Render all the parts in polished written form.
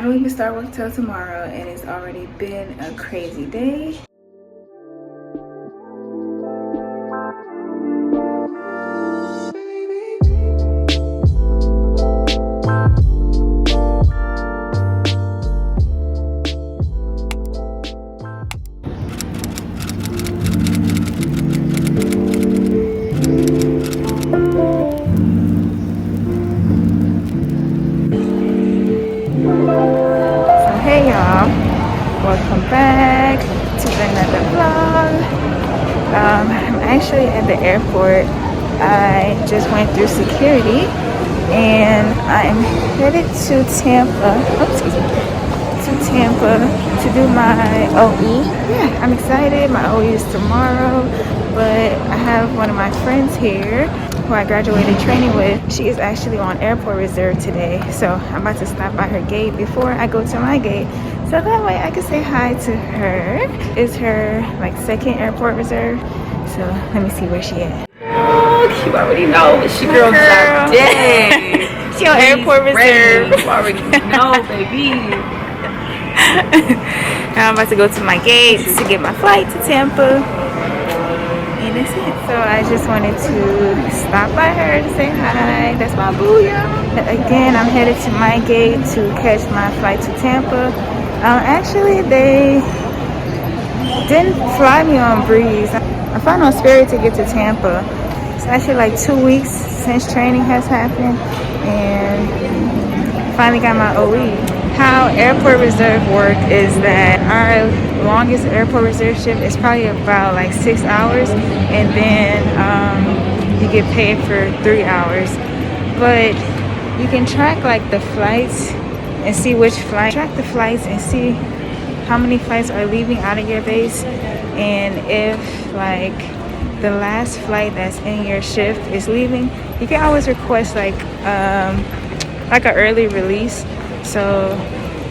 don't even start work till tomorrow, and it's already been a crazy day. Hey y'all, welcome back to another vlog. I'm actually at the airport. I just went through security and I'm headed to Tampa. To Tampa to do my OE. Yeah, I'm excited. My OE is tomorrow, but I have one of my friends here who I graduated training with. She is actually on airport reserve today, so I'm about to stop by her gate before I go to my gate, so that way I can say hi to her. It's her like second airport reserve, so let me see where she at. Oh, you already know. She girl got day. She on airport reserve. You already know, baby. Now I'm about to go to my gate to get my flight to Tampa. And that's it. So I just wanted to stop by her to say hi. That's my boo, y'all. Again, I'm headed to my gate to catch my flight to Tampa. Actually, they didn't fly me on Breeze. I flying on Spirit to get to Tampa. It's actually like 2 weeks since training has happened, and finally got my OE. How airport reserve work is that our longest airport reserve shift is probably about like 6 hours, and then you get paid for 3 hours. But you can track like the flights and see which flight, track the flights and see how many flights are leaving out of your base, and if like the last flight that's in your shift is leaving, you can always request like an early release, so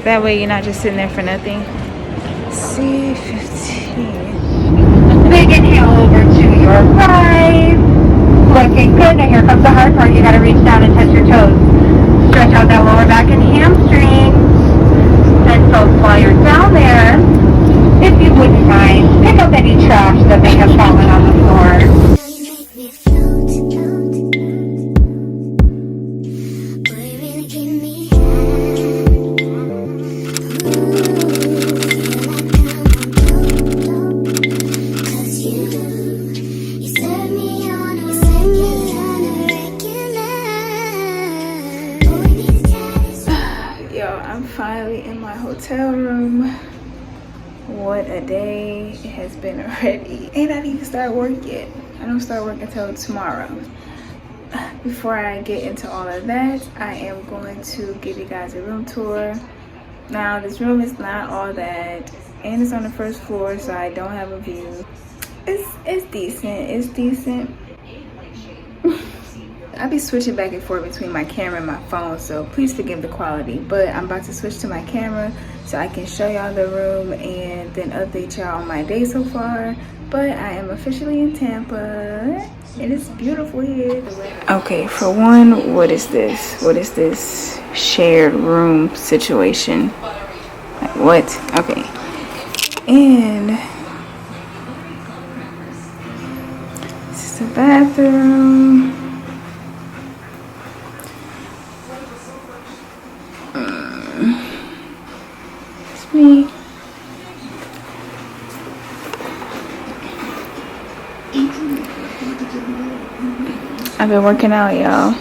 that way you're not just sitting there for nothing. C15. Big inhale over to your right. Looking good. Now here comes the hard part. You got to reach down and touch your toes. Stretch out that lower back and hamstrings. And so while you're down there, if you wouldn't mind, pick up any trash that may have fallen on the floor. I'm finally in my hotel room. What a day it has been already. And I didn't even start work yet. I don't start work until tomorrow. Before I get into all of that, I am going to give you guys a room tour. Now this room is not all that, and it's on the first floor, so I don't have a view. It's decent. I'll be switching back and forth between my camera and my phone, so please forgive the quality. But I'm about to switch to my camera so I can show y'all the room and then update y'all on my day so far. But I am officially in Tampa. It is beautiful here. Okay, for one, what is this? What is this shared room situation? Like what? Okay. And this is the bathroom. It's me. I've been working out, y'all.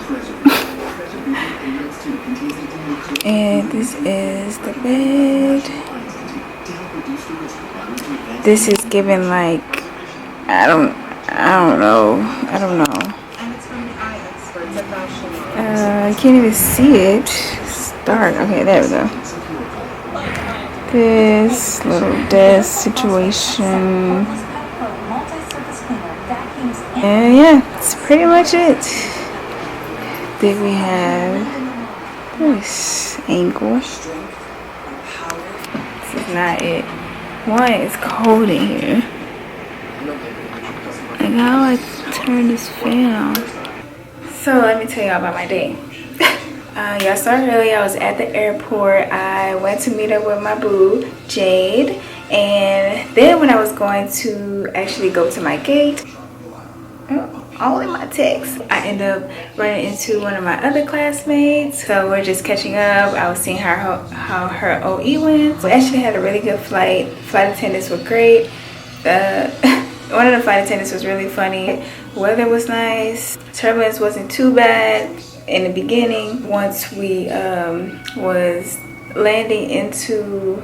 And this is the bed. This is giving like I don't know. I can't even see it. Start. Okay, there we go. This little desk situation. And yeah, that's pretty much it. Then we have this angle. This is not it. One, it's cold in here. Like, how do I turn this fan on? So let me tell y'all about my day. Y'all saw earlier I was at the airport. I went to meet up with my boo, Jade. And then when I was going to actually go to my gate, all in my text, I ended up running into one of my other classmates. So we're just catching up. I was seeing how her OE went. We actually had a really good flight. Flight attendants were great. One of the flight attendants was really funny. Weather was nice. Turbulence wasn't too bad in the beginning. Once we was landing into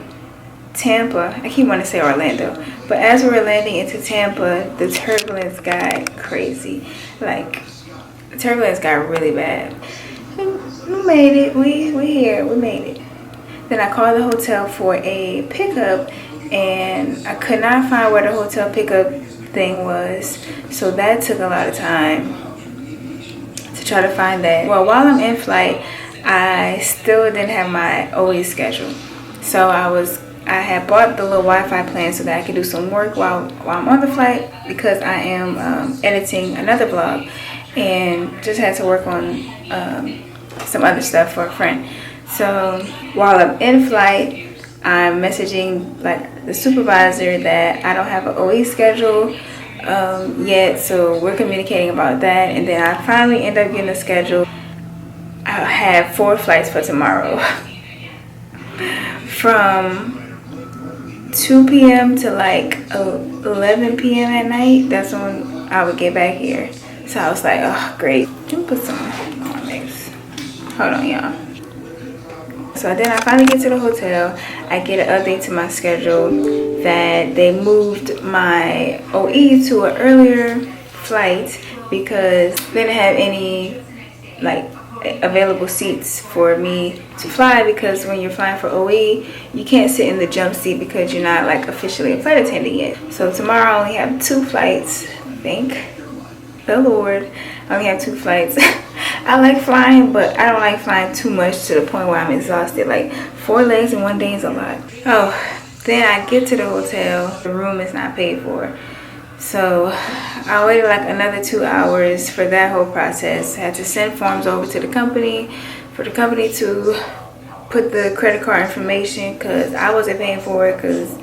Tampa, I keep wanting to say Orlando, but as we were landing into Tampa, the turbulence got crazy. Like, the turbulence got really bad. We made it. We here. We made it. Then I called the hotel for a pickup, and I could not find where the hotel pickup thing was, so that took a lot of time to try to find that. Well, while I'm in flight, I still didn't have my OE schedule, so I had bought the little Wi-Fi plan so that I could do some work while I'm on the flight, because I am editing another vlog and just had to work on some other stuff for a friend. So while I'm in flight, I'm messaging like the supervisor that I don't have an OE schedule yet, so we're communicating about that. And then I finally end up getting a schedule. I have 4 flights for tomorrow from 2 p.m. to like 11 p.m. at night. That's when I would get back here. So I was like, oh great, let me put some on this. Hold on, y'all. So then I finally get to the hotel. I get an update to my schedule that they moved my OE to an earlier flight because they didn't have any like available seats for me to fly, because when you're flying for OE, you can't sit in the jump seat because you're not like officially a flight attendant yet. So tomorrow I only have 2 flights. Thank the Lord, I only have 2 flights. I like flying, but I don't like flying too much to the point where I'm exhausted. Like 4 legs in one day is a lot. Oh, then I get to the hotel. The room is not paid for. So I waited like another 2 hours for that whole process. I had to send forms over to the company for the company to put the credit card information, because I wasn't paying for it, because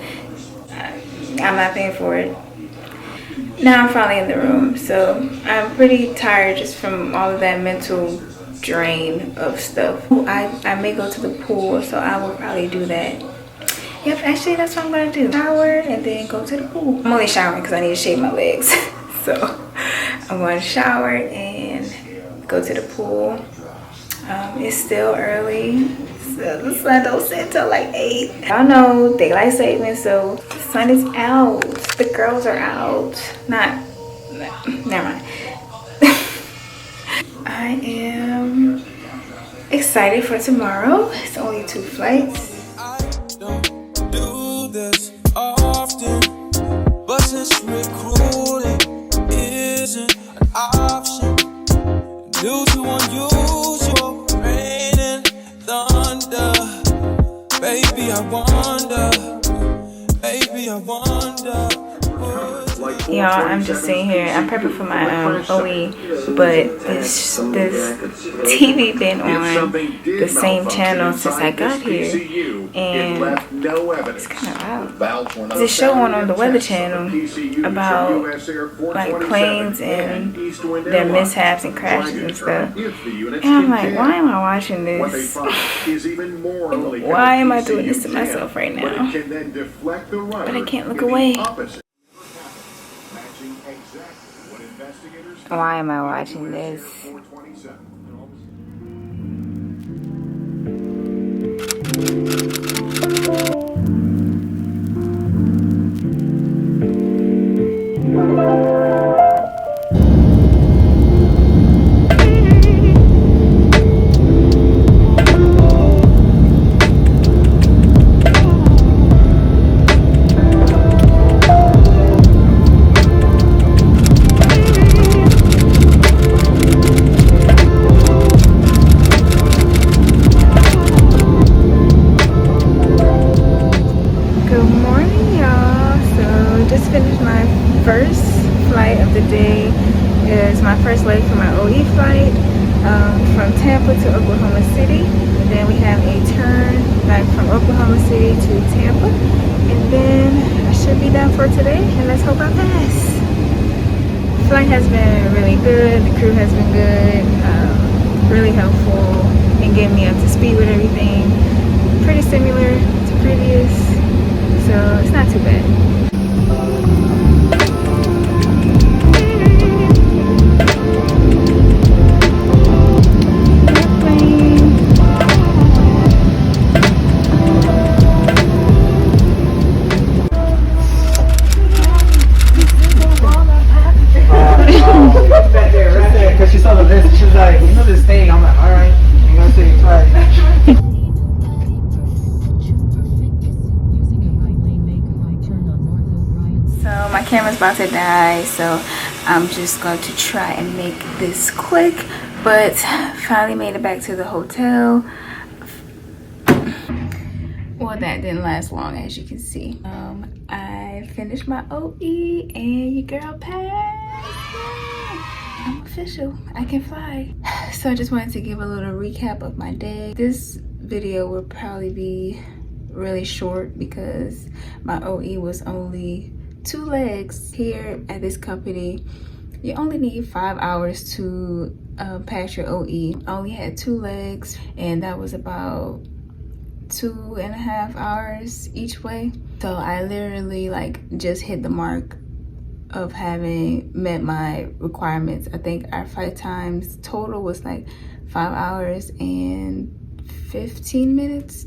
I'm not paying for it. Now I'm finally in the room, so I'm pretty tired just from all of that mental drain of stuff. I may go to the pool, so I will probably do that. Yep, actually that's what I'm gonna do. Shower and then go to the pool. I'm only showering because I need to shave my legs. So I'm going to shower and go to the pool. It's still early. So the sun don't set till like 8. Y'all know daylight savings, so the sun is out. The girls are out. Never mind. I am excited for tomorrow. It's only 2 flights. This often, but since recruiting isn't an option due to unusual rain and thunder, baby I wonder. Y'all, I'm just sitting here. I'm prepping for my OE, but this TV been on the same channel since I got here, and it's kind of loud. There's a show on the Weather Channel about like planes and their mishaps and crashes and stuff. And I'm like, why am I watching this? Why am I doing this to myself right now? But I can't look away. Why am I watching this? First flight of the day is my first leg for my OE flight. from Tampa to Oklahoma City, and then we have a turn back from Oklahoma City to Tampa, and then I should be done for today, and let's hope I pass. The flight has been really good, the crew has been good, really helpful in getting me up to speed with everything, pretty similar to previous, so it's not too bad. Because she saw the list and she was like, you know this thing. I'm like, alright, I'm gonna say it twice. So my camera's about to die, so I'm just going to try and make this quick, but finally made it back to the hotel. Well, that didn't last long, as you can see. I finished my OE and your girl passed. I'm official, I can fly. So I just wanted to give a little recap of my day. This video will probably be really short because my OE was only 2 legs. Here at this company, you only need 5 hours to pass your OE. I only had 2 legs, and that was about 2.5 hours each way. So I literally like just hit the mark of having met my requirements. I think our flight times total was like 5 hours and 15 minutes.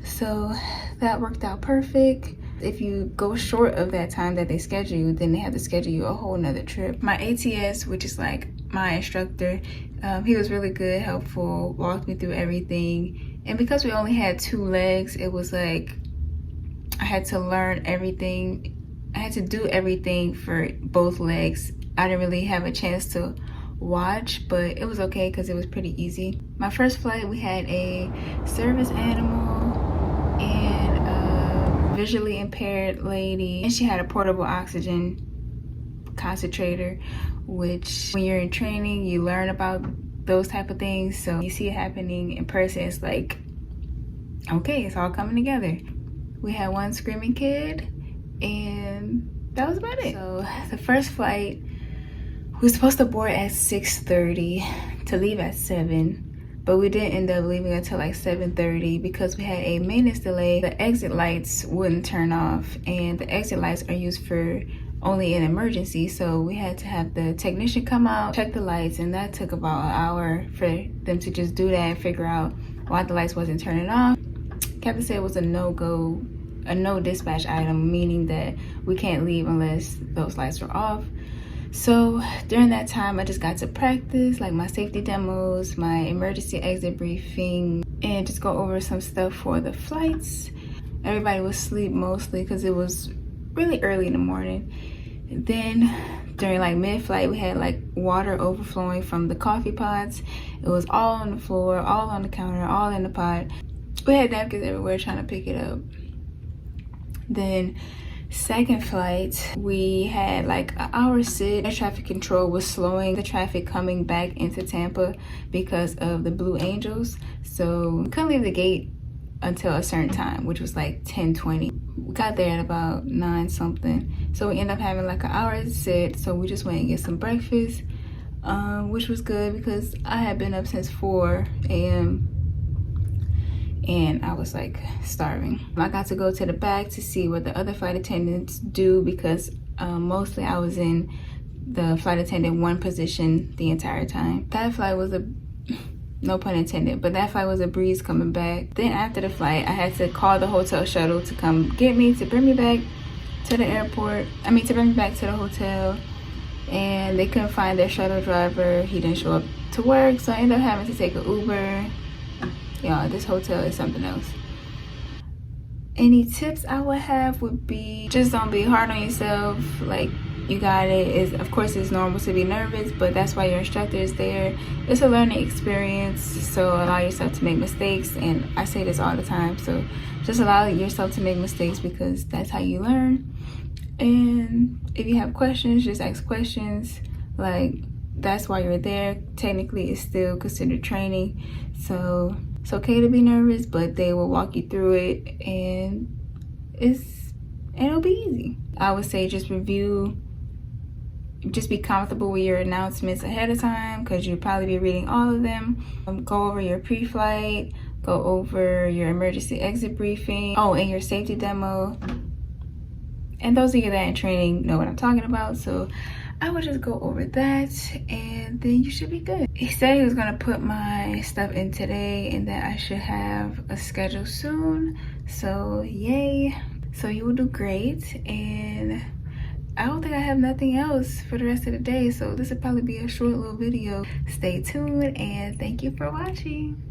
So that worked out perfect. If you go short of that time that they schedule you, then they have to schedule you a whole nother trip. My ATS, which is like my instructor, he was really good, helpful, walked me through everything. And because we only had 2 legs, it was like I had to learn everything. I had to do everything for both legs. I didn't really have a chance to watch, but it was okay because it was pretty easy. My first flight, we had a service animal and a visually impaired lady, and she had a portable oxygen concentrator, which when you're in training, you learn about those type of things. So you see it happening in person, it's like, okay, it's all coming together. We had 1 screaming kid, and that was about it. So the first flight, we were supposed to board at 6:30 to leave at 7, but we didn't end up leaving until like 7:30 because we had a maintenance delay. The exit lights wouldn't turn off, and the exit lights are used for only an emergency. So we had to have the technician come out, check the lights, and that took about an hour for them to just do that and figure out why the lights wasn't turning off. Captain said it was a no-go, a no dispatch item, meaning that we can't leave unless those lights are off. So during that time, I just got to practice like my safety demos, my emergency exit briefing, and just go over some stuff for the flights. Everybody was asleep mostly because it was really early in the morning. And then during like mid-flight, we had like water overflowing from the coffee pots. It was all on the floor, all on the counter, all in the pot. We had napkins everywhere trying to pick it up. Then second flight, we had like an hour sit. Air traffic control was slowing the traffic coming back into Tampa because of the Blue Angels. So we couldn't leave the gate until a certain time, which was like 10:20. We got there at about 9 something. So we ended up having like an hour sit. So we just went and get some breakfast, which was good because I had been up since 4 a.m. and I was like starving. I got to go to the back to see what the other flight attendants do because mostly I was in the flight attendant 1 position the entire time. That flight was a, no pun intended, but that flight was a breeze coming back. Then after the flight, I had to call the hotel shuttle to come get me, to bring me back to the airport. To bring me back to the hotel. And they couldn't find their shuttle driver. He didn't show up to work, so I ended up having to take an Uber. Y'all, this hotel is something else. Any tips I would have would be just don't be hard on yourself. Like, you got it. Of course it's normal to be nervous, but that's why your instructor is there. It's a learning experience, so allow yourself to make mistakes. And I say this all the time, so just allow yourself to make mistakes because that's how you learn. And if you have questions, just ask questions. Like, that's why you're there. Technically, it's still considered training, so it's okay to be nervous, but they will walk you through it, and it'll be easy. I would say just be comfortable with your announcements ahead of time, because you'll probably be reading all of them. Go over your pre-flight, go over your emergency exit briefing, and your safety demo. And those of you that are in training know what I'm talking about, so I would just go over that and then you should be good. He said he was gonna put my stuff in today and that I should have a schedule soon, so yay. So you will do great, and I don't think I have nothing else for the rest of the day, so this will probably be a short little video. Stay tuned and thank you for watching.